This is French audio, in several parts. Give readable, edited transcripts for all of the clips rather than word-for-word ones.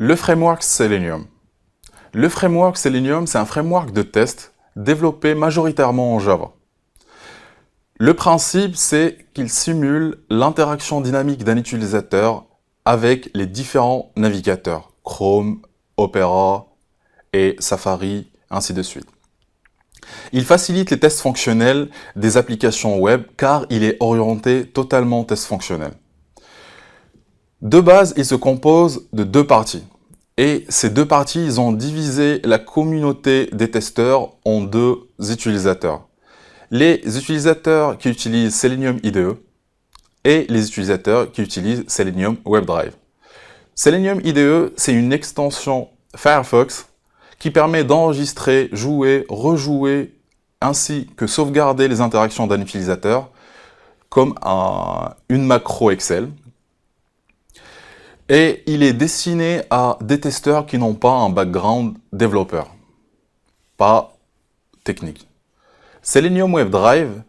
Le framework Selenium. Le framework Selenium, c'est un framework de test développé majoritairement en Java. Le principe, c'est qu'il simule l'interaction dynamique d'un utilisateur avec les différents navigateurs, Chrome, Opera et Safari, ainsi de suite. Il facilite les tests fonctionnels des applications web car il est orienté totalement test fonctionnel. De base, il se compose de deux parties. Et ces deux parties, ils ont divisé la communauté des testeurs en deux utilisateurs. Les utilisateurs qui utilisent Selenium IDE et les utilisateurs qui utilisent Selenium WebDrive. Selenium IDE, c'est une extension Firefox qui permet d'enregistrer, jouer, rejouer, ainsi que sauvegarder les interactions d'un utilisateur comme une macro Excel. Et il est destiné à des testeurs qui n'ont pas un background développeur, pas technique. Selenium WebDrive,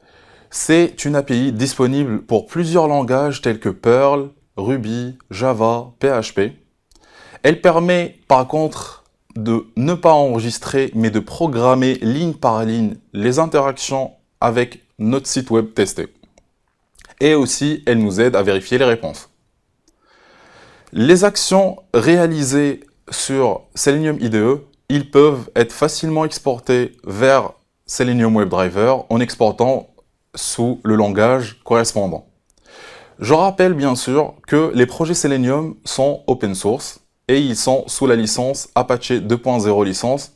c'est une API disponible pour plusieurs langages tels que Perl, Ruby, Java, PHP. Elle permet par contre de ne pas enregistrer mais de programmer ligne par ligne les interactions avec notre site web testé. Et aussi, elle nous aide à vérifier les réponses. Les actions réalisées sur Selenium IDE, ils peuvent être facilement exportées vers Selenium WebDriver en exportant sous le langage correspondant. Je rappelle bien sûr que les projets Selenium sont open source et ils sont sous la licence Apache 2.0 licence,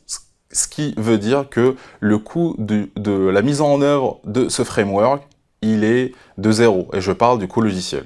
ce qui veut dire que le coût de la mise en œuvre de ce framework, il est de zéro, et je parle du coût logiciel.